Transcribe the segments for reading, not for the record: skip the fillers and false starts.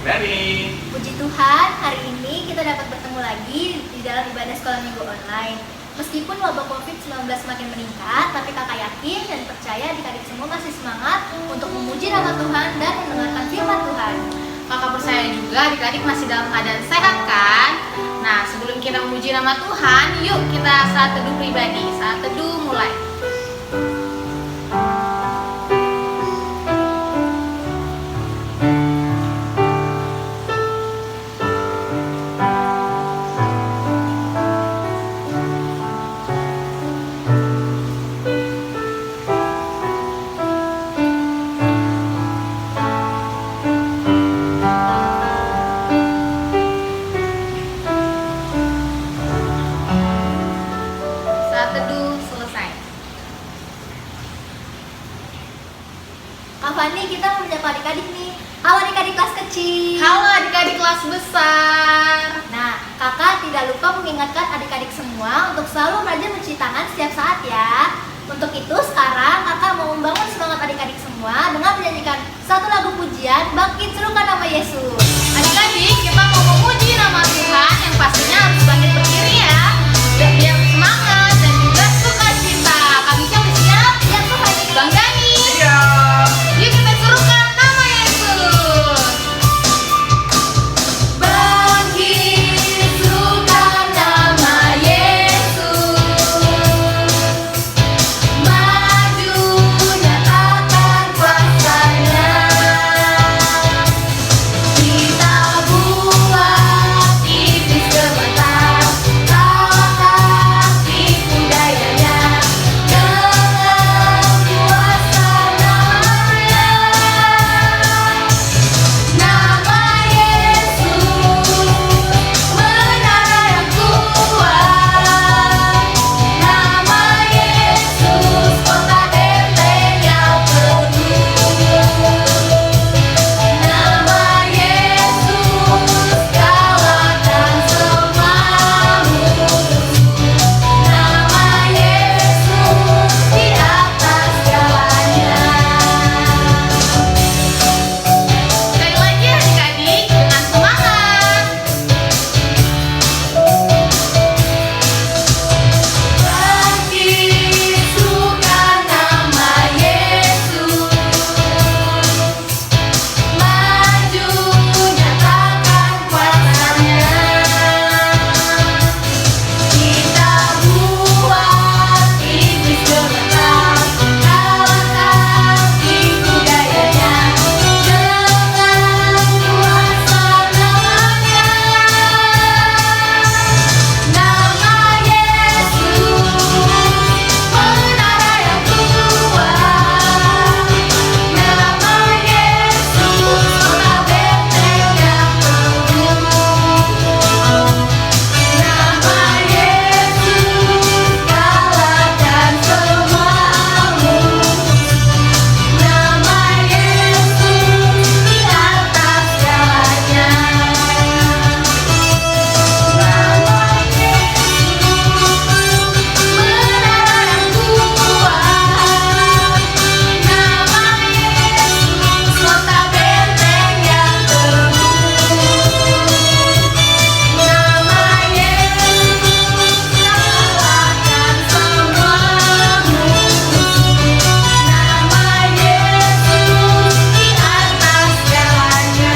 daring. Puji Tuhan, hari ini kita dapat bertemu lagi di dalam ibadah sekolah minggu online. Meskipun wabah COVID-19 semakin meningkat, tapi kakak yakin dan percaya adik-adik semua masih semangat untuk memuji nama Tuhan dan mendengarkan firman Tuhan. Kakak percaya juga adik-adik masih dalam keadaan sehat kan? Nah, sebelum kita memuji nama Tuhan, yuk kita saat teduh pribadi. Saat teduh mulai. Saat teduh selesai. Kak Fani, kita mau menyapa adik-adik nih. Halo adik-adik kelas kecil. Halo adik-adik kelas besar. Nah, kakak tidak lupa mengingatkan adik-adik semua untuk selalu rajin mencuci tangan setiap saat ya. Untuk itu sekarang kakak mau membangun semangat adik-adik semua dengan menyanyikan satu lagu pujian Bangkit Serukan Nama Yesus. Adik-adik, kita mau memuji nama Tuhan yang pastinya harus bangkit berdiri ya. Biar semangat dan juga sukacita. Kami siap? Ya Tuhan. Bang Dani. Iya. Yuk kita serukan nama Yesus. Bangkit serukan nama Yesus. Maju nyatakan kuasanya. Kita buat iblis terbatas, kalahkan tipu dayanya dengan kuasa namanya. Nama Yesus, menara yang kuat. Nama Yesus, kota benteng yang teguh. Nama Yesus, kalahkan semua musuh. Nama Yesus di atas segalanya. Sekali lagi adik-adik dengan semangat. Bangkit serukan nama Yesus. Maju nyatakan kuasanya. Kita buat iblis terbatas, kalahkan tipu dayanya dengan kuasa namanya. Nama Yesus, menara yang kuat. Nama Yesus, kota benteng yang teguh. Nama Yesus, kalahkan semua musuh. Nama Yesus di atas segalanya. Nama Yesus, menara yang kuat. Nama Yesus, kota benteng yang teguh. Nama Yesus, kalahkan semua musuh. Nama Yesus di atas segalanya.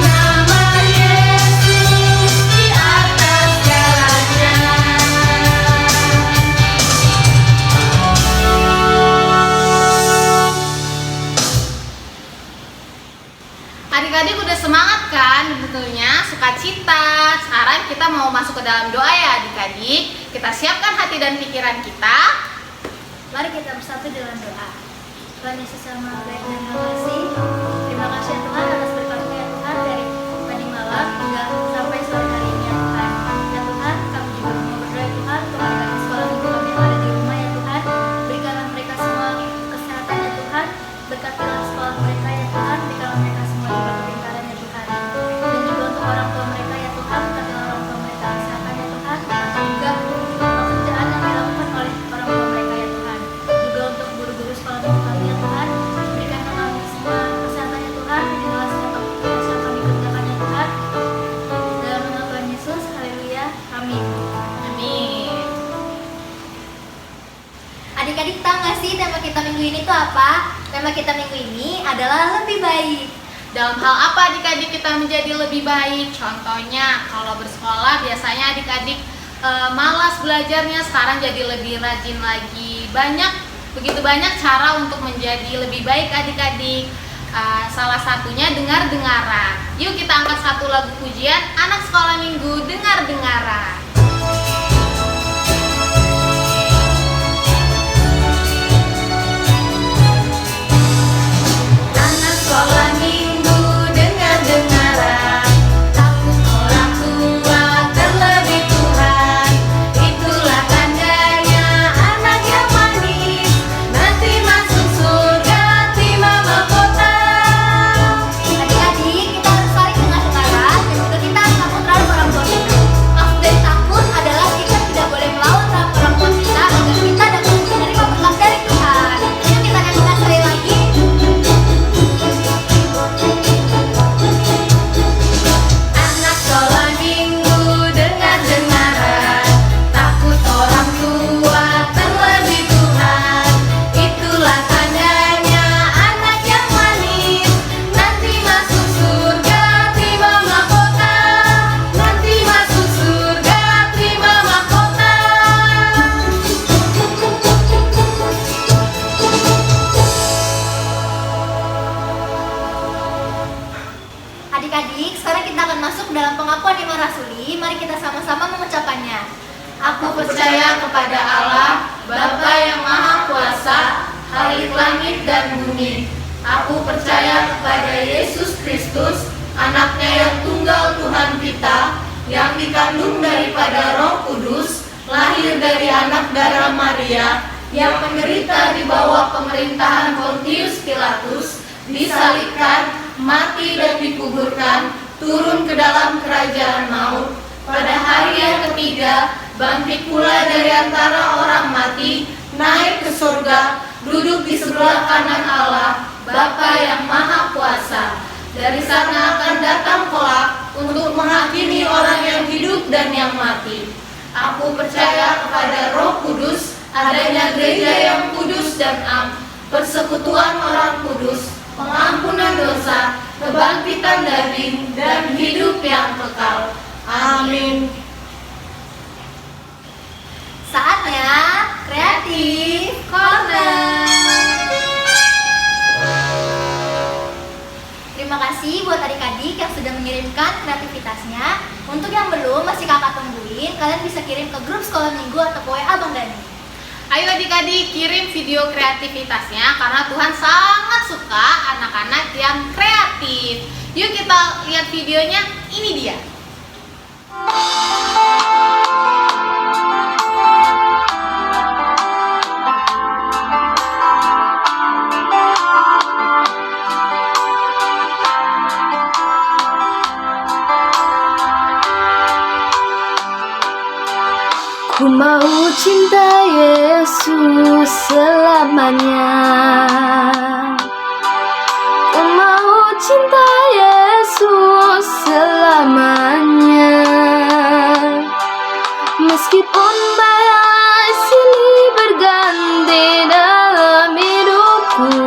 Nama Yesus di atas segalanya. Adik-adik udah semangat kan tentunya, sukacita. Sekarang kita mau masuk ke dalam doa ya adik-adik. Kita siapkan hati dan pikiran kita. Mari kita bersatu dalam doa. Tuhan Yesus yang Maha Baik dan Maha Kasih, terima kasih ya Tuhan atas berkat-Mu ya Tuhan dari tadi malam hingga sampai sore hari ini ya Tuhan. Ya Tuhan, kami juga mau berdoa ya Tuhan untuk adik-adik sekolah minggu kami yang ada di rumah ya Tuhan. Berikanlah mereka semua kesehatan ya Tuhan. Berkatilah sekolah mereka ya Tuhan. Berikanlah mereka semua juga kepintaran ya Tuhan. Dan juga untuk orang tua mereka ya Tuhan. Berkatilah orang tua mereka kesehatan ya Tuhan. Dan juga pekerjaan yang dilakukan oleh orang tua mereka ya Tuhan. Juga untuk guru-guru sekolah minggu kami ya Tuhan. Berikanlah kami semua kesehatan ya Tuhan. Adik-adik tahu nggak sih tema kita minggu ini tuh apa? Tema kita minggu ini adalah lebih baik. Dalam hal apa adik-adik kita menjadi lebih baik? Contohnya kalau bersekolah biasanya adik-adik malas belajarnya, sekarang jadi lebih rajin lagi. Begitu banyak cara untuk menjadi lebih baik adik-adik. Salah satunya dengar-dengaran. Yuk kita angkat satu lagu pujian anak sekolah minggu, dengar-dengaran. Anak sekolah minggu, dengar-dengaran, takut orang tua, terlebih Tuhan. Itulah tandanya anak yang manis, nanti masuk surga, terima mahkota. Adik-adik, kita harus saling dengar-dengaran dan juga kita harus takut terhadap orang tua kita. Maksud dari takut adalah kita tidak boleh melawan terhadap orang tua kita agar kita dapat menerima berkat dari Tuhan. Yuk kita nyanyikan sekali lagi. Anak sekolah minggu, dengar-dengaran, takut orang tua, terlebih Tuhan. Itulah tandanya anak yang manis, nanti masuk surga, terima mahkota. Nanti masuk surga, terima mahkota. Adik-adik, sekarang kita akan masuk ke dalam pengakuan iman rasuli. Mari kita sama-sama mengucapkannya. Aku percaya kepada Allah, Bapa yang Maha Kuasa, Khalik langit dan bumi. Aku percaya kepada Yesus Kristus, anaknya yang tunggal Tuhan kita, yang dikandung daripada Roh Kudus, lahir dari anak darah Maria, yang menderita di bawah pemerintahan Pontius Pilatus, disalibkan, mati dan dikuburkan, turun ke dalam kerajaan maut. Pada hari yang ketiga, bangkit pula dari antara orang mati, naik ke surga, duduk di sebelah kanan Allah, Bapa yang Maha Kuasa. Dari sana akan datang kelak untuk menghakimi orang yang hidup dan yang mati. Aku percaya kepada Roh Kudus, adanya gereja yang kudus dan am, persekutuan orang kudus, pengampunan dosa, kebangkitan daging, dan hidup yang kekal. Amin. Saatnya Kreatif Corner. Terima kasih buat adik-adik yang sudah mengirimkan kreativitasnya. Untuk yang belum, masih kakak tungguin. Kalian bisa kirim ke grup sekolah minggu atau ke WA Bang Dani. Ayo adik-adik kirim video kreativitasnya karena Tuhan sangat suka anak-anak yang kreatif. Yuk kita lihat videonya, ini dia. Ku mau cinta Yesus selamanya. Ku mau cinta Yesus selamanya. Meskipun badai silih berganti dalam hidupku,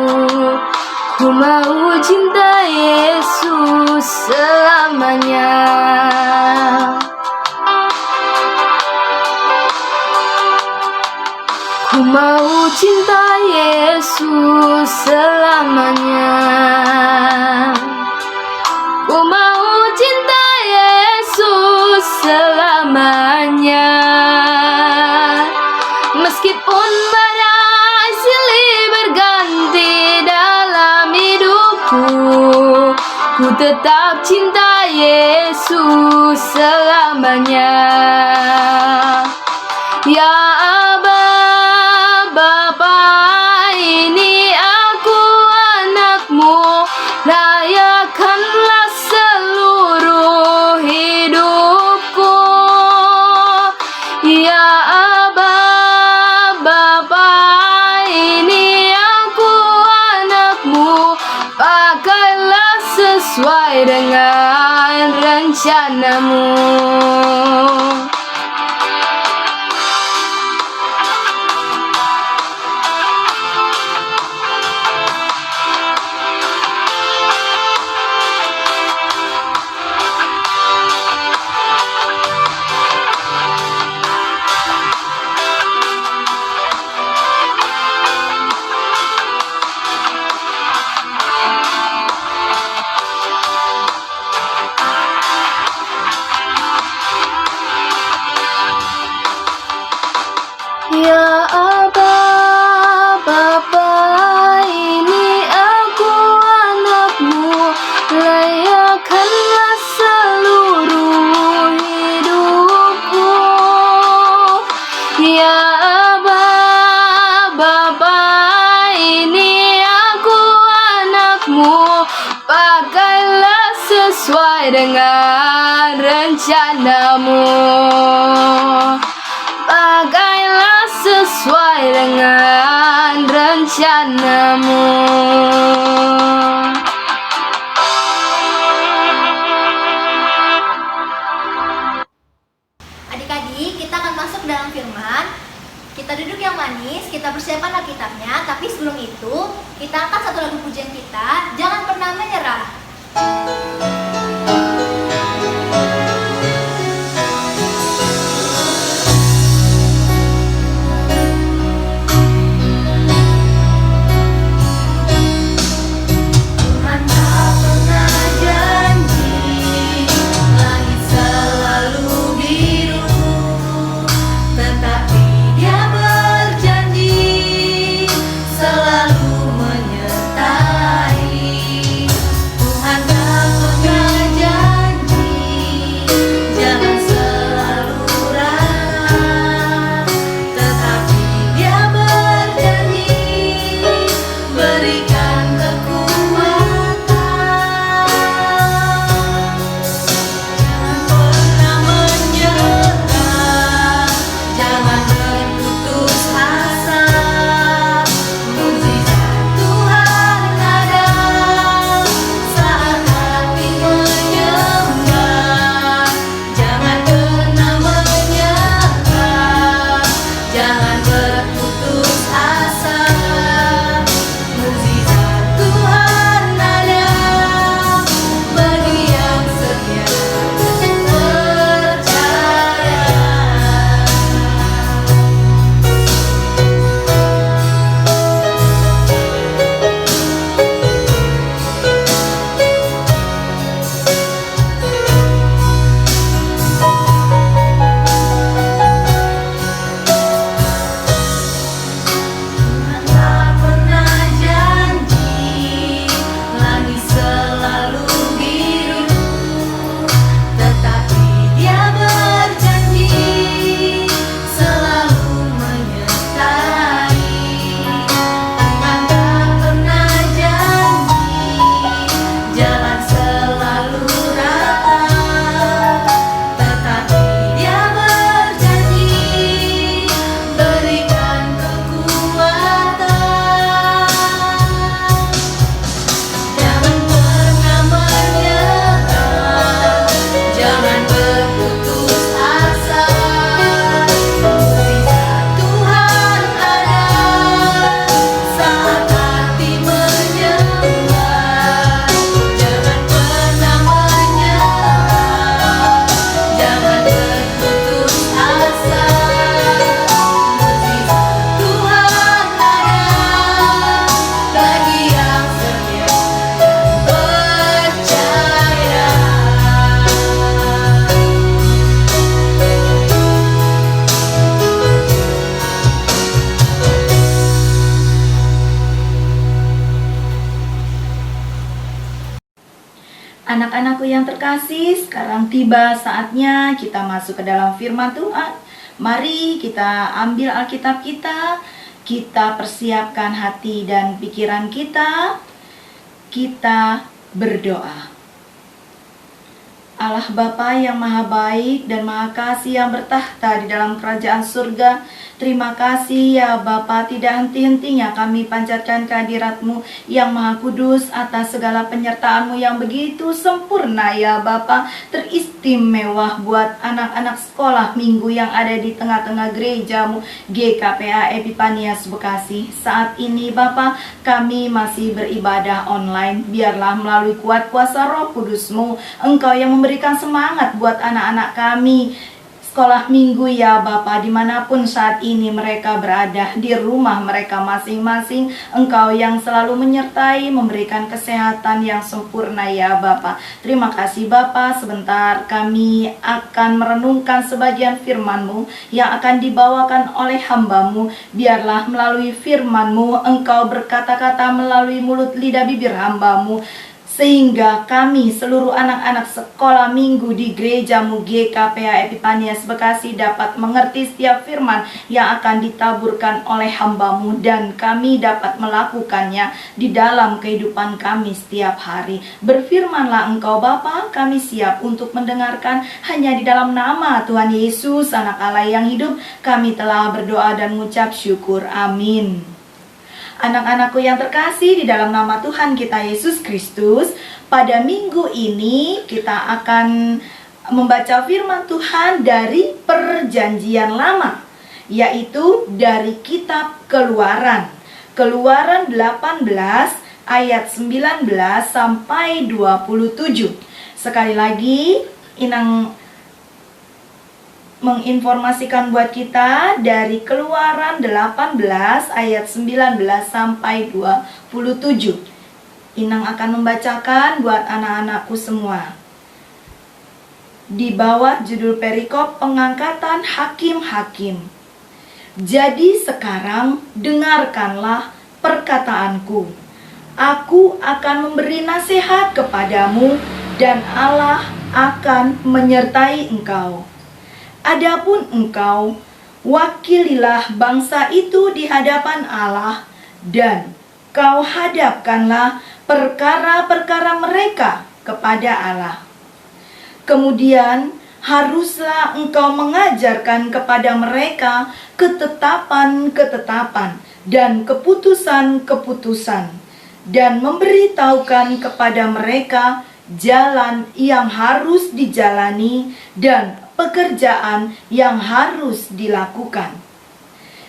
ku mau cinta Yesus selamanya. Ku mau cinta Yesus selamanya. Ku mau cinta Yesus selamanya. Meskipun badai silih berganti dalam hidupku, ku tetap cinta Yesus selamanya. Ya Aba, Bapa, ini aku anakmu, rayakanlah seluruh hidupku. Ya Aba, Bapa, ini aku anakmu, pakailah sesuai dengan rencanamu. Ya Aba, Bapa, ini aku anakmu, layakkanlah seluruh hidupku. Ya Aba, Bapa, ini aku anakmu, pakailah sesuai dengan rencanamu. Pakailah sesuai dengan rencanamu. Adik-adik, kita akan masuk dalam firman. Kita duduk yang manis, kita persiapkan Alkitabnya. Tapi sebelum itu, kita angkat satu lagu pujian kita, Jangan Pernah Menyerah. Tuhan tak pernah janji langit selalu biru, tetapi Dia berjanji selalu menyertai. Tuhan tak pernah janji jangan selalu ragu, tetapi Dia berjanji berikan kekuatan. Jangan pernah menyerah, jangan berputus asa. Mukjizat Tuhan ada saat hati menyembah. Jangan pernah menyerah, jangan berputus asa. Mukjizat Tuhan ada bagi yang setia percaya. Tuhan tak pernah janji langit selalu biru, tetapi Dia berjanji selalu menyertai. Tuhan tak pernah janji jalan selalu rata, tetapi Dia berjanji berikan kekuatan. Jangan pernah menyerah, jangan berputus asa. Mukjizat Tuhan ada saat hati menyembah. Jangan pernah menyerah, jangan berputus asa. Mukjizat Tuhan ada bagi yang setia percaya. Anak-anakku yang terkasih, sekarang tiba saatnya kita masuk ke dalam firman Tuhan. Mari kita ambil Alkitab kita persiapkan hati dan pikiran kita berdoa. Allah Bapa yang Maha Baik dan Maha Kasih yang bertahta di dalam kerajaan surga, terima kasih ya Bapa, tidak henti-hentinya kami panjatkan kehadirat-Mu yang Maha Kudus atas segala penyertaan-Mu yang begitu sempurna ya Bapa, teristimewa buat anak-anak sekolah minggu yang ada di tengah-tengah gereja-Mu GKPA Epipanias Bekasi. Saat ini Bapa, kami masih beribadah online, biarlah melalui kuat kuasa Roh Kudus-Mu, Engkau yang memberikan semangat buat anak-anak kami sekolah minggu ya Bapa, dimanapun saat ini mereka berada di rumah mereka masing-masing. Engkau yang selalu menyertai, memberikan kesehatan yang sempurna ya Bapa. Terima kasih Bapa. Sebentar kami akan merenungkan sebagian firman-Mu yang akan dibawakan oleh hamba-Mu. Biarlah melalui firman-Mu Engkau berkata-kata melalui mulut lidah bibir hamba-Mu, sehingga kami seluruh anak-anak sekolah minggu di gereja-Mu GKPA Epifanias Bekasi dapat mengerti setiap firman yang akan ditaburkan oleh hamba-Mu, dan kami dapat melakukannya di dalam kehidupan kami setiap hari. Berfirmanlah Engkau Bapa, kami siap untuk mendengarkan. Hanya di dalam nama Tuhan Yesus Anak Allah yang hidup kami telah berdoa dan mengucap syukur. Amin. Anak-anakku yang terkasih, di dalam nama Tuhan kita Yesus Kristus, pada minggu ini kita akan membaca firman Tuhan dari Perjanjian Lama, yaitu dari kitab Keluaran. Keluaran 18 ayat 19 sampai 27. Sekali lagi, Inang menginformasikan buat kita dari Keluaran 18 ayat 19 sampai 27. Inang akan membacakan buat anak-anakku semua. Di bawah judul perikop pengangkatan hakim-hakim. Jadi sekarang dengarkanlah perkataanku. Aku akan memberi nasihat kepadamu dan Allah akan menyertai engkau. Adapun engkau, wakililah bangsa itu di hadapan Allah, dan kau hadapkanlah perkara-perkara mereka kepada Allah. Kemudian haruslah engkau mengajarkan kepada mereka ketetapan-ketetapan dan keputusan-keputusan, dan memberitahukan kepada mereka jalan yang harus dijalani dan pekerjaan yang harus dilakukan.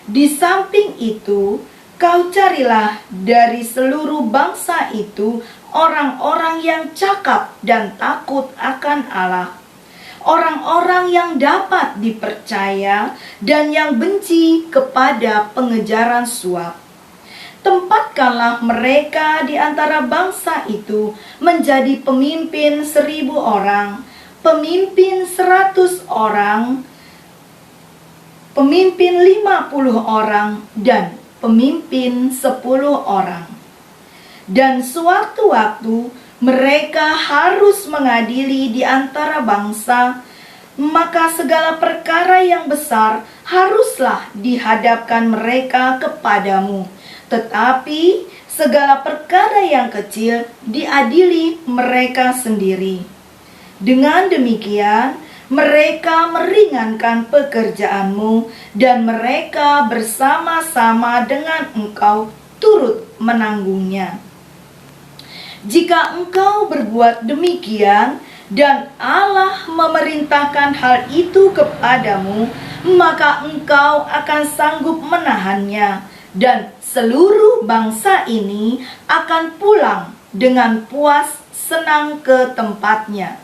Di samping itu, kau carilah dari seluruh bangsa itu orang-orang yang cakap dan takut akan Allah, orang-orang yang dapat dipercaya dan yang benci kepada pengejaran suap. Tempatkanlah mereka di antara bangsa itu menjadi pemimpin 1.000 orang, pemimpin 100 orang, pemimpin 50 orang, dan pemimpin 10 orang. Dan sewaktu-waktu mereka harus mengadili di antara bangsa, maka segala perkara yang besar haruslah dihadapkan mereka kepadamu. Tetapi segala perkara yang kecil diadili mereka sendiri. Dengan demikian, mereka meringankan pekerjaanmu, dan mereka bersama-sama dengan engkau turut menanggungnya. Jika engkau berbuat demikian, dan Allah memerintahkan hal itu kepadamu, maka engkau akan sanggup menahannya, dan seluruh bangsa ini akan pulang dengan puas senang ke tempatnya.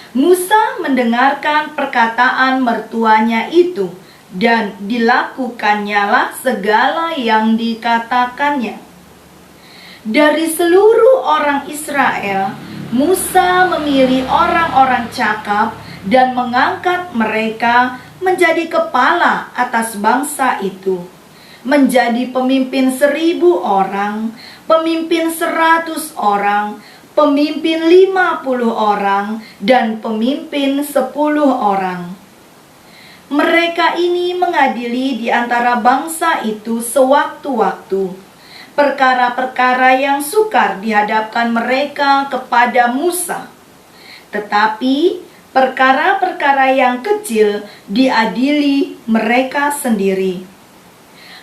Musa mendengarkan perkataan mertuanya itu, dan dilakukannya segala yang dikatakannya. Dari seluruh orang Israel, Musa memilih orang-orang cakap dan mengangkat mereka menjadi kepala atas bangsa itu, menjadi pemimpin 1.000 orang, pemimpin 100 orang, pemimpin 50 orang, dan pemimpin 10 orang. Mereka ini mengadili di antara bangsa itu sewaktu-waktu perkara-perkara yang sukar dihadapkan mereka kepada Musa. Tetapi perkara-perkara yang kecil diadili mereka sendiri.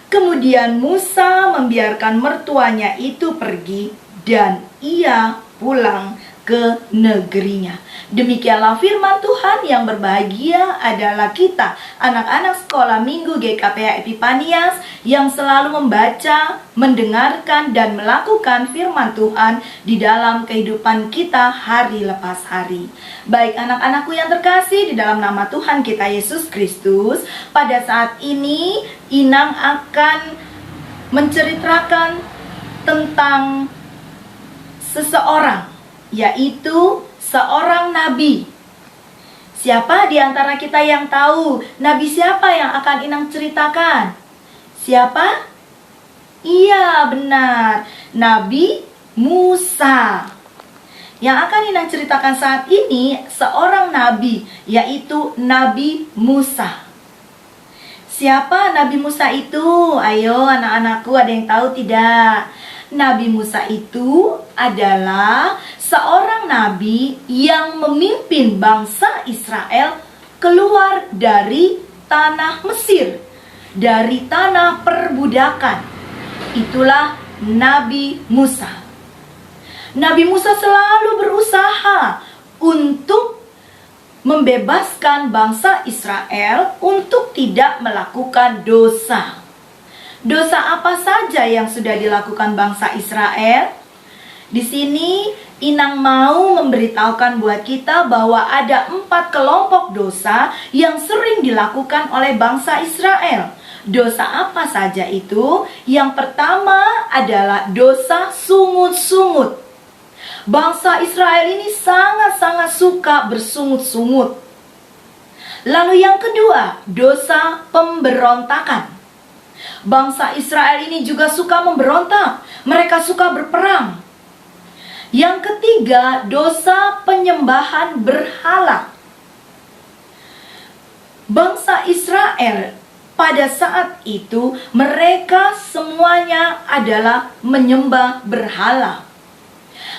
Kemudian Musa membiarkan mertuanya itu pergi, dan ia pulang ke negerinya. Demikianlah firman Tuhan. Yang berbahagia adalah kita, anak-anak sekolah minggu GKPA Epifanias, yang selalu membaca, mendengarkan, dan melakukan firman Tuhan di dalam kehidupan kita hari lepas hari. Baik anak-anakku yang terkasih, di dalam nama Tuhan kita Yesus Kristus, pada saat ini Inang akan menceritakan tentang seseorang, yaitu seorang nabi. Siapa di antara kita yang tahu nabi siapa yang akan Inang ceritakan? Siapa? Iya, benar, Nabi Musa. Yang akan Inang ceritakan saat ini seorang nabi, yaitu Nabi Musa. Siapa Nabi Musa itu? Ayo anak-anakku, ada yang tahu tidak? Nabi Musa itu adalah seorang nabi yang memimpin bangsa Israel keluar dari tanah Mesir, dari tanah perbudakan. Itulah Nabi Musa. Nabi Musa selalu berusaha untuk membebaskan bangsa Israel untuk tidak melakukan dosa. Dosa apa saja yang sudah dilakukan bangsa Israel? Di sini Inang mau memberitahukan buat kita bahwa ada 4 kelompok dosa yang sering dilakukan oleh bangsa Israel. Dosa apa saja itu? Yang pertama adalah dosa sungut-sungut. Bangsa Israel ini sangat-sangat suka bersungut-sungut. Lalu yang kedua, dosa pemberontakan. Bangsa Israel ini juga suka memberontak. Mereka suka berperang. Yang ketiga, dosa penyembahan berhala. Bangsa Israel pada saat itu mereka semuanya adalah menyembah berhala.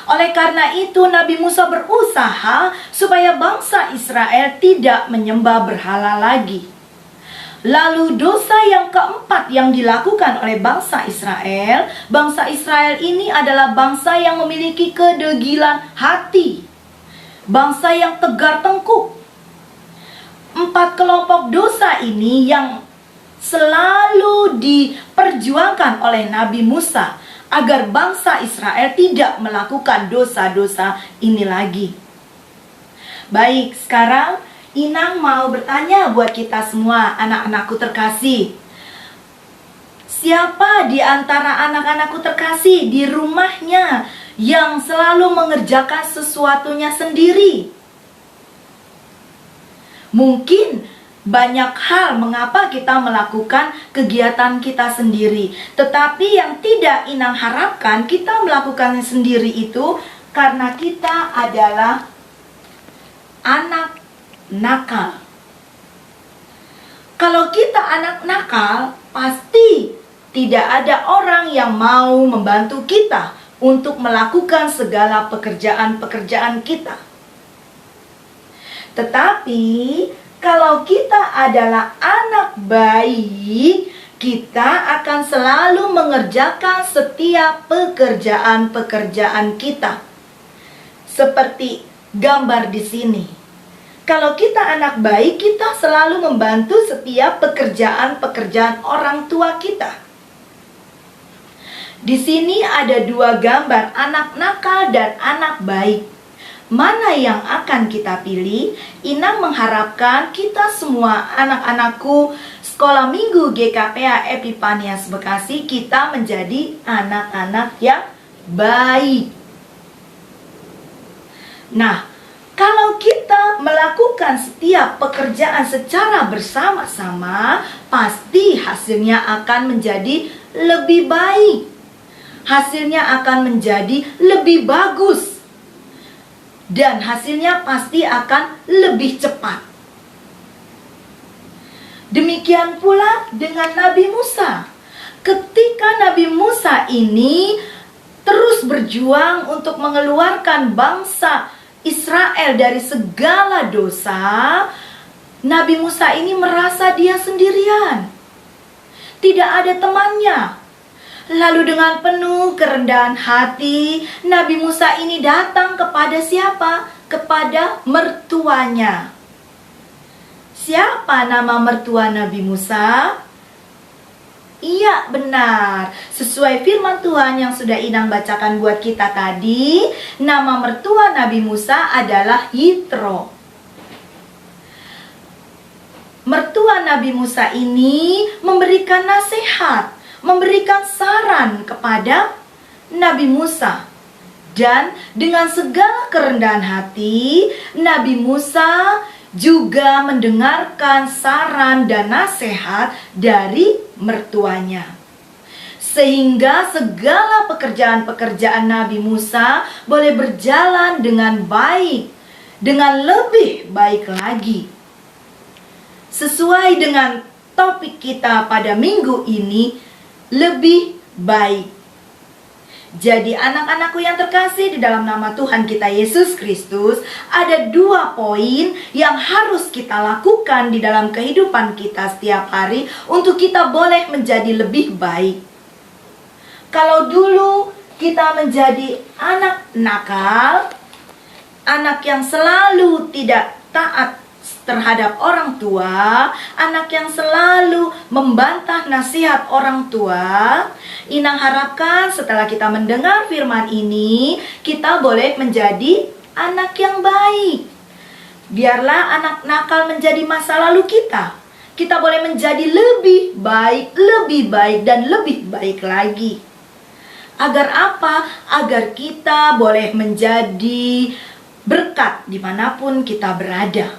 Oleh karena itu Nabi Musa berusaha supaya bangsa Israel tidak menyembah berhala lagi. Lalu dosa yang keempat yang dilakukan oleh bangsa Israel ini adalah bangsa yang memiliki kedegilan hati, bangsa yang tegar tengkuk. 4 kelompok dosa ini yang selalu diperjuangkan oleh Nabi Musa agar bangsa Israel tidak melakukan dosa-dosa ini lagi. Baik, sekarang Inang mau bertanya buat kita semua, anak-anakku terkasih. Siapa di antara anak-anakku terkasih di rumahnya yang selalu mengerjakan sesuatunya sendiri? Mungkin banyak hal mengapa kita melakukan kegiatan kita sendiri. Tetapi yang tidak Inang harapkan kita melakukannya sendiri itu karena kita adalah anak nakal. Kalau kita anak nakal, pasti tidak ada orang yang mau membantu kita untuk melakukan segala pekerjaan-pekerjaan kita. Tetapi kalau kita adalah anak baik, kita akan selalu mengerjakan setiap pekerjaan-pekerjaan kita. Seperti gambar di sini. Kalau kita anak baik, kita selalu membantu setiap pekerjaan-pekerjaan orang tua kita. Di sini ada 2 gambar, anak nakal dan anak baik. Mana yang akan kita pilih? Inang mengharapkan kita semua anak-anakku sekolah minggu GKPA Epifanias Bekasi, kita menjadi anak-anak yang baik. Nah, kalau kita melakukan setiap pekerjaan secara bersama-sama, pasti hasilnya akan menjadi lebih baik. Hasilnya akan menjadi lebih bagus. Dan hasilnya pasti akan lebih cepat. Demikian pula dengan Nabi Musa. Ketika Nabi Musa ini terus berjuang untuk mengeluarkan bangsa Israel dari segala dosa, Nabi Musa ini merasa dia sendirian. Tidak ada temannya. Lalu dengan penuh kerendahan hati, Nabi Musa ini datang kepada siapa? Kepada mertuanya. Siapa nama mertua Nabi Musa? Iya, benar. Sesuai firman Tuhan yang sudah Inang bacakan buat kita tadi, nama mertua Nabi Musa adalah Yitro. Mertua Nabi Musa ini memberikan nasihat, memberikan saran kepada Nabi Musa. Dan dengan segala kerendahan hati, Nabi Musa juga mendengarkan saran dan nasihat dari mertuanya. Sehingga segala pekerjaan-pekerjaan Nabi Musa boleh berjalan dengan baik, dengan lebih baik lagi. Sesuai dengan topik kita pada minggu ini, lebih baik. Jadi anak-anakku yang terkasih di dalam nama Tuhan kita Yesus Kristus, ada 2 poin yang harus kita lakukan di dalam kehidupan kita setiap hari untuk kita boleh menjadi lebih baik. Kalau dulu kita menjadi anak nakal, anak yang selalu tidak taat terhadap orang tua, anak yang selalu membantah nasihat orang tua, Inang harapkan setelah kita mendengar firman ini, kita boleh menjadi anak yang baik. Biarlah anak nakal menjadi masa lalu kita. Kita boleh menjadi lebih baik dan lebih baik lagi. Agar apa? Agar kita boleh menjadi berkat dimanapun kita berada.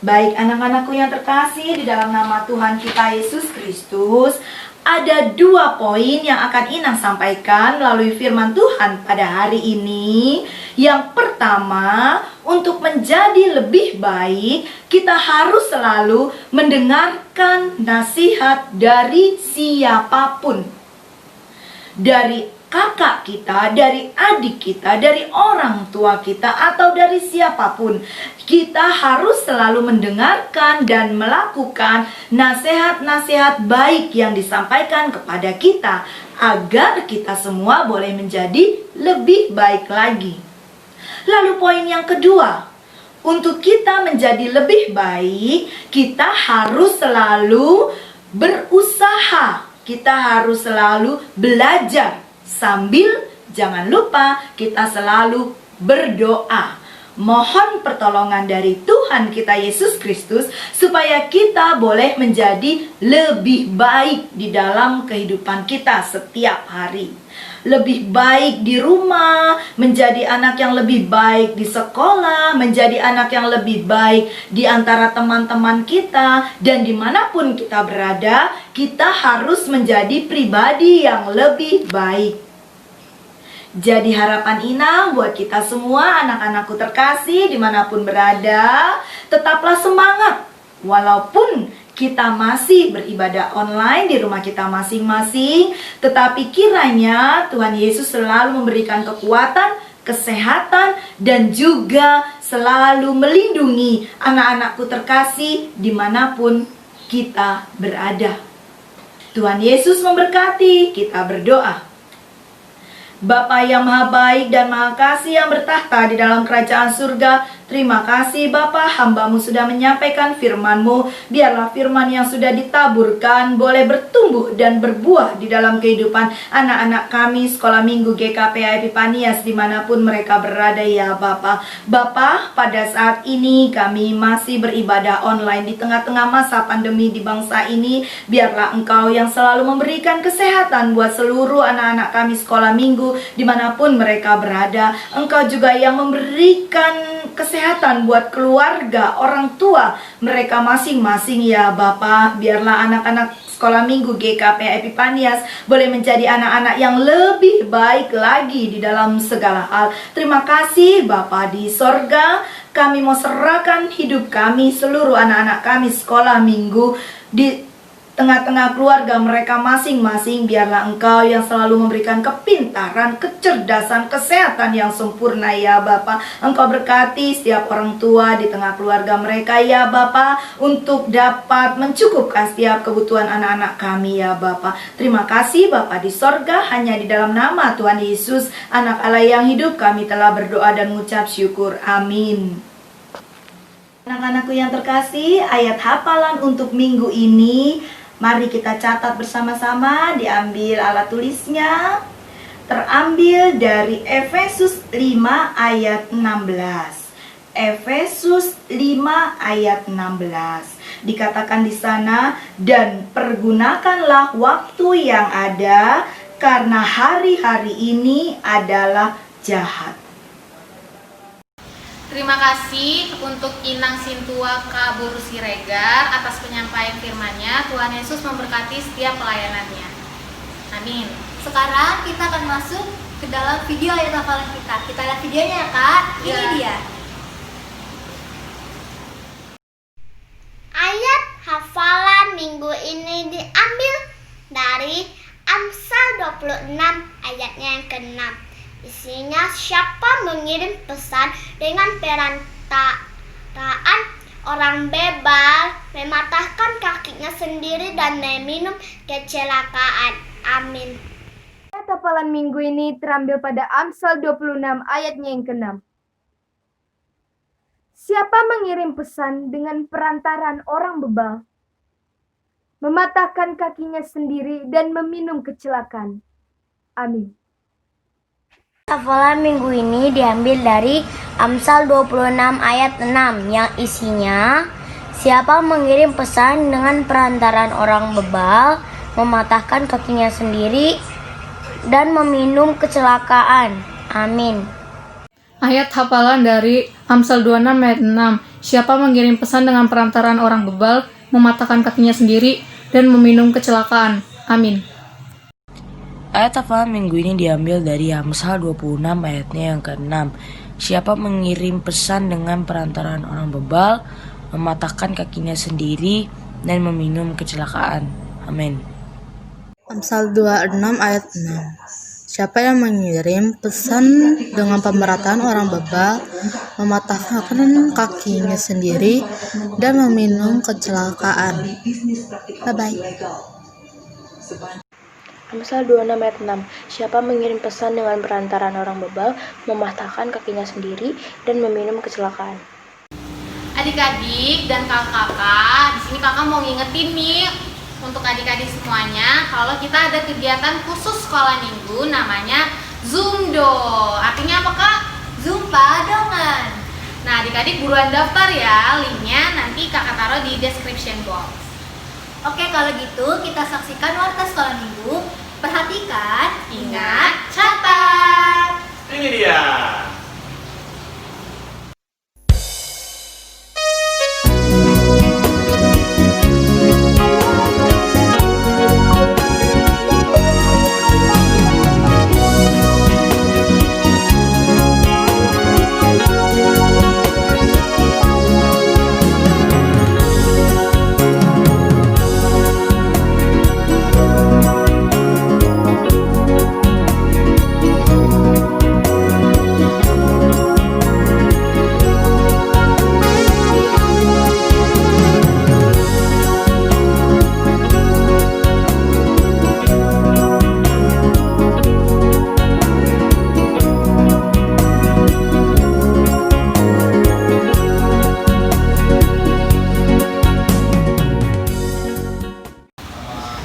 Baik anak-anakku yang terkasih di dalam nama Tuhan kita Yesus Kristus, ada 2 poin yang akan Inang sampaikan melalui firman Tuhan pada hari ini. Yang pertama, untuk menjadi lebih baik, kita harus selalu mendengarkan nasihat dari siapapun. Dari kakak kita, dari adik kita, dari orang tua kita, atau dari siapapun. Kita harus selalu mendengarkan dan melakukan nasihat-nasihat baik yang disampaikan kepada kita, agar kita semua boleh menjadi lebih baik lagi. Lalu poin yang kedua, untuk kita menjadi lebih baik, kita harus selalu berusaha. Kita harus selalu belajar. Sambil jangan lupa kita selalu berdoa. Mohon pertolongan dari Tuhan kita Yesus Kristus supaya kita boleh menjadi lebih baik di dalam kehidupan kita setiap hari. Lebih baik di rumah, menjadi anak yang lebih baik di sekolah, menjadi anak yang lebih baik di antara teman-teman kita, dan dimanapun kita berada, kita harus menjadi pribadi yang lebih baik. Jadi harapan Inang buat kita semua anak-anakku terkasih dimanapun berada, tetaplah semangat. Walaupun kita masih beribadah online di rumah kita masing-masing, tetapi kiranya Tuhan Yesus selalu memberikan kekuatan, kesehatan, dan juga selalu melindungi anak-anakku terkasih dimanapun kita berada. Tuhan Yesus memberkati, kita berdoa. Bapa yang maha baik dan maha kasih yang bertahta di dalam kerajaan surga, terima kasih Bapa, hamba-Mu sudah menyampaikan firman-Mu. Biarlah firman yang sudah ditaburkan boleh bertumbuh dan berbuah di dalam kehidupan anak-anak kami sekolah minggu GKP Epifanias dimanapun mereka berada ya Bapa. Bapa, pada saat ini kami masih beribadah online di tengah-tengah masa pandemi di bangsa ini. Biarlah Engkau yang selalu memberikan kesehatan buat seluruh anak-anak kami sekolah minggu dimanapun mereka berada. Engkau juga yang memberikan kesehatan buat keluarga, orang tua mereka masing-masing ya Bapa. Biarlah anak-anak sekolah minggu GKP Epifanias boleh menjadi anak-anak yang lebih baik lagi di dalam segala hal. Terima kasih Bapa di sorga. Kami mau serahkan hidup kami, seluruh anak-anak kami sekolah minggu di tengah-tengah keluarga mereka masing-masing. Biarlah Engkau yang selalu memberikan kepintaran, kecerdasan, kesehatan yang sempurna ya Bapa. Engkau berkati setiap orang tua di tengah keluarga mereka ya Bapa, untuk dapat mencukupkan setiap kebutuhan anak-anak kami ya Bapa. Terima kasih Bapa di sorga, hanya di dalam nama Tuhan Yesus, Anak Allah yang hidup, kami telah berdoa dan mengucap syukur. Amin. Anak-anakku yang terkasih, ayat hafalan untuk minggu ini mari kita catat bersama-sama, diambil alat tulisnya. Terambil dari Efesus 5 ayat 16. Efesus 5 ayat 16. Dikatakan di sana, dan pergunakanlah waktu yang ada, karena hari-hari ini adalah jahat. Terima kasih untuk Inang Sintua Kaburu Siregar atas penyampaian firman-Nya. Tuhan Yesus memberkati setiap pelayanannya. Amin. Sekarang kita akan masuk ke dalam video ayat hafalan kita. Kita lihat videonya ya Kak. Ini Ya. dia. Ayat hafalan minggu ini diambil dari Amsal 26 ayatnya yang ke-6. Isinya, siapa mengirim pesan dengan perantaraan orang bebal, mematahkan kakinya sendiri dan meminum kecelakaan. Amin. Ayat hafalan minggu ini terambil pada Amsal 26 ayatnya yang ke-6. Siapa mengirim pesan dengan perantaran orang bebal, mematahkan kakinya sendiri dan meminum kecelakaan. Amin. Hafalan minggu ini diambil dari Amsal 26 ayat 6 yang isinya, siapa mengirim pesan dengan perantaran orang bebal, mematahkan kakinya sendiri dan meminum kecelakaan. Amin. Ayat hafalan dari Amsal 26 ayat 6. Siapa mengirim pesan dengan perantaran orang bebal, mematahkan kakinya sendiri, dan meminum kecelakaan. Amin. Ayat hafalan minggu ini diambil dari Amsal 26 ayatnya yang ke-6. Siapa mengirim pesan dengan perantaran orang bebal, mematahkan kakinya sendiri, dan meminum kecelakaan. Amin. Amsal 26 ayat 6. Siapa yang mengirim pesan dengan pemerataan orang bebal, mematahkan kakinya sendiri, dan meminum kecelakaan. Bye-bye. Amsal 26 ayat 6. Siapa mengirim pesan dengan perantaran orang bebal, mematahkan kakinya sendiri, dan meminum kecelakaan. Adik-adik dan kakak-kakak, di sini kakak mau ngingetin nih untuk adik-adik semuanya kalau kita ada kegiatan khusus sekolah minggu namanya Zoomdo. Artinya apa Kak? Zumba dongan. Nah adik-adik buruan daftar ya, linknya nanti kakak taruh di description box. Oke, kalau gitu kita saksikan warta sekolah minggu. Perhatikan, Ingat, catat. Ini dia.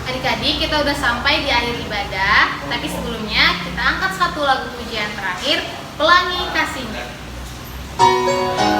Adik-adik, kita udah sampai di akhir ibadah, tapi sebelumnya kita angkat satu lagu pujian terakhir, Pelangi Kasih-Nya. Cobaan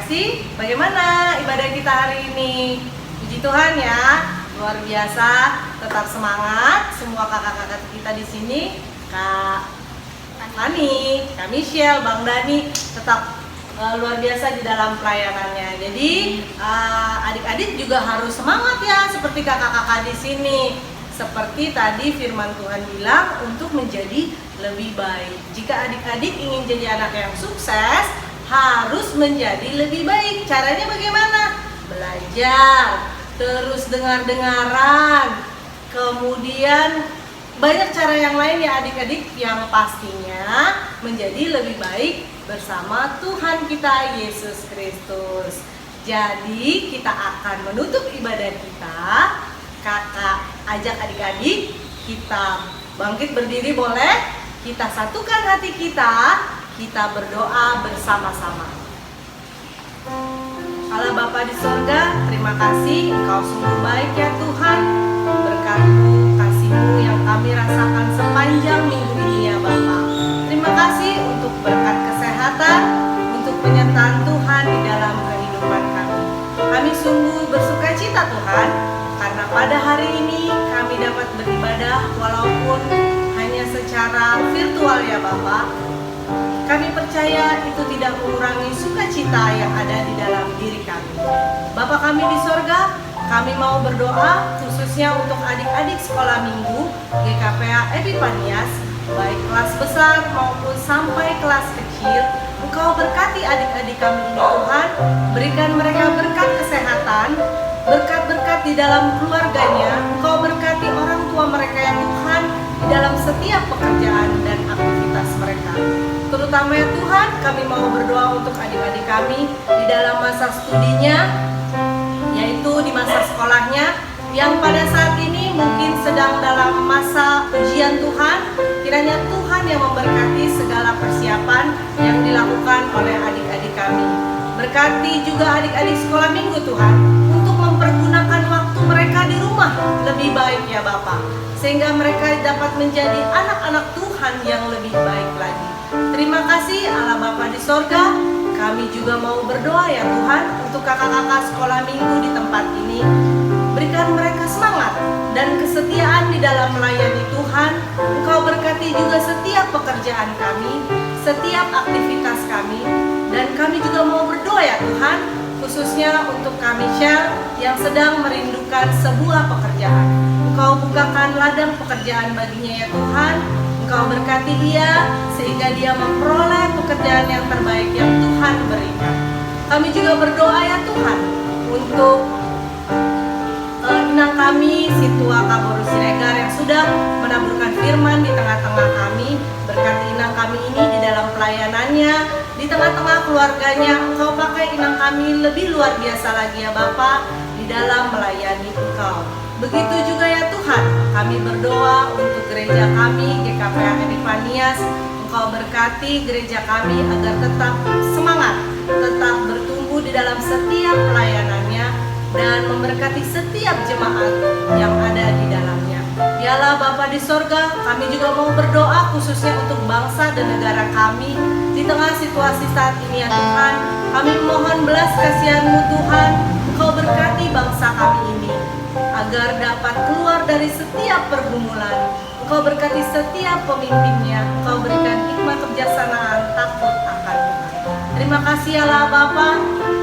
kasih. Bagaimana ibadah kita hari ini? Puji Tuhan ya, luar biasa. Tetap semangat. Semua kakak-kakak kita di sini, Kak Fani, Kak Michelle, Bang Dani, tetap luar biasa di dalam pelayanannya. Jadi adik-adik juga harus semangat ya, seperti kakak-kakak di sini. Seperti tadi firman Tuhan bilang untuk menjadi lebih baik. Jika adik-adik ingin jadi anak yang sukses, harus menjadi lebih baik. Caranya bagaimana? Belajar, terus dengar-dengaran, kemudian banyak cara yang lain ya adik-adik, yang pastinya menjadi lebih baik bersama Tuhan kita Yesus Kristus. Jadi kita akan menutup ibadah kita. Kakak ajak adik-adik, kita bangkit berdiri boleh? Kita satukan hati kita berdoa bersama-sama. Allah Bapa di sorga, terima kasih Engkau sungguh baik ya Tuhan. Berkat-Mu, kasih-Mu yang kami rasakan sepanjang minggu ini ya Bapa. Terima kasih untuk berkat kesehatan, untuk penyertaan Tuhan di dalam kehidupan kami. Kami sungguh bersuka cita Tuhan, karena pada hari ini kami dapat beribadah walaupun hanya secara virtual ya Bapak. Kami percaya itu tidak mengurangi sukacita yang ada di dalam diri kami. Bapak kami di sorga, kami mau berdoa khususnya untuk adik-adik sekolah minggu GKPA Epifanias, baik kelas besar maupun sampai kelas kecil. Engkau berkati adik-adik kami ini Tuhan, berikan mereka berkat kesehatan, berkat-berkat di dalam keluarganya. Engkau berkati orang tua mereka ya Tuhan, di dalam setiap pekerjaan dan aktivitas mereka. Terutama ya Tuhan, kami mau berdoa untuk adik-adik kami di dalam masa studinya, yaitu di masa sekolahnya, yang pada saat ini mungkin sedang dalam masa ujian Tuhan. Kiranya Tuhan yang memberkati segala persiapan yang dilakukan oleh adik-adik kami. Berkati juga adik-adik sekolah minggu Tuhan, untuk mempergunakan waktu mereka di rumah lebih baik ya Bapak, sehingga mereka dapat menjadi anak-anak Tuhan yang lebih baik lagi. Terima kasih Allah Bapa di sorga. Kami juga mau berdoa ya Tuhan untuk kakak-kakak sekolah minggu di tempat ini. Berikan mereka semangat dan kesetiaan di dalam melayani Tuhan. Engkau berkati juga setiap pekerjaan kami, setiap aktivitas kami. Dan kami juga mau berdoa ya Tuhan, khususnya untuk Kak Michelle yang sedang merindukan sebuah pekerjaan. Engkau bukakan ladang pekerjaan baginya ya Tuhan. Engkau berkati dia sehingga dia memperoleh pekerjaan yang terbaik yang Tuhan berikan. Kami juga berdoa ya Tuhan untuk inang kami, Situa Kaboru Siregar yang sudah menaburkan firman di tengah-tengah kami. Berkati inang kami ini di dalam pelayanannya, di tengah-tengah keluarganya. Engkau pakai inang kami lebih luar biasa lagi ya Bapak, di dalam melayani Engkau. Begitu juga ya Tuhan, kami berdoa untuk gereja kami GKPA Epifanias. Engkau berkati gereja kami agar tetap semangat, tetap bertumbuh di dalam setiap pelayanannya, dan memberkati setiap jemaat yang ada di dalamnya. Yalah Bapa di sorga, kami juga mau berdoa khususnya untuk bangsa dan negara kami. Di tengah situasi saat ini ya Tuhan, kami mohon belas kasihan-Mu Tuhan. Engkau berkati bangsa kami ini agar dapat keluar dari setiap pergumulan. Engkau berkati setiap pemimpinnya. Engkau berikan hikmat kebijaksanaan takut akan Tuhan. Terima kasih Allah Bapa.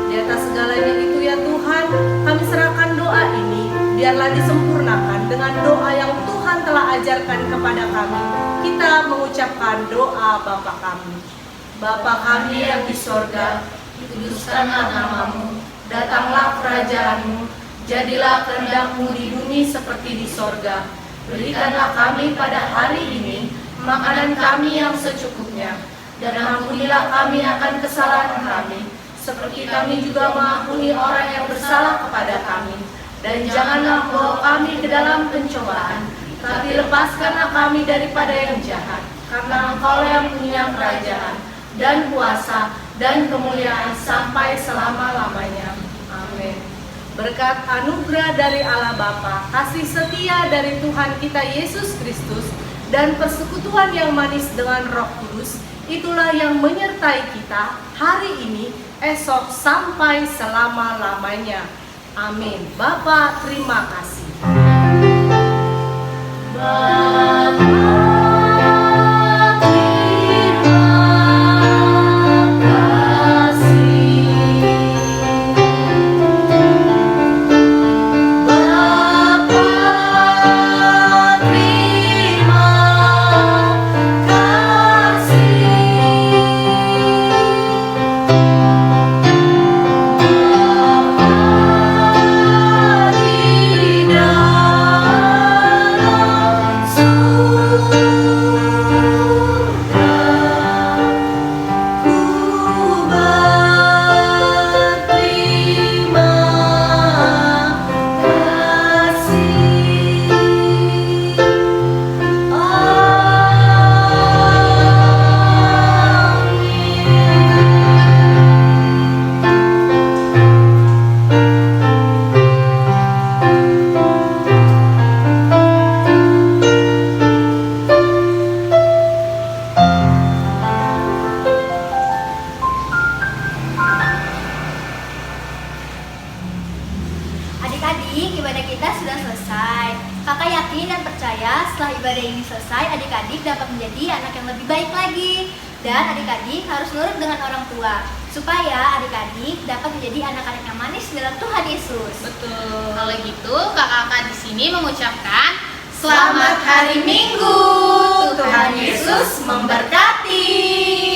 Di atas segalanya itu ya Tuhan, kami serahkan doa ini. Biarlah disempurnakan dengan doa yang Tuhan telah ajarkan kepada kami. Kita mengucapkan doa Bapa kami. Bapa kami yang di sorga, dikuduskanlah nama-Mu. Datanglah kerajaan-Mu. Jadilah kehendak-Mu di bumi seperti di sorga. Berikanlah kami pada hari ini makanan kami yang secukupnya. Dan ampunilah kami akan kesalahan kami, seperti kami juga mengampuni orang yang bersalah kepada kami. Dan janganlah membawa kami ke dalam pencobaan, tapi lepaskanlah kami daripada yang jahat. Karena Engkau yang punya kerajaan, dan kuasa, dan kemuliaan sampai selama-lamanya. Amin. Berkat anugerah dari Allah Bapa, kasih setia dari Tuhan kita Yesus Kristus, dan persekutuan yang manis dengan Roh Kudus itulah yang menyertai kita hari ini, esok, sampai selama-lamanya. Amin. Bapa, terima kasih. Adik-adik, ibadah kita sudah selesai. Kakak yakin dan percaya setelah ibadah ini selesai, adik-adik dapat menjadi anak yang lebih baik lagi. Dan adik-adik harus nurut dengan orang tua, supaya adik-adik dapat menjadi anak-anak yang manis dalam Tuhan Yesus. Betul. Kalau gitu, kakak-kakak di sini mengucapkan Selamat Hari Minggu. Tuhan Yesus memberkati.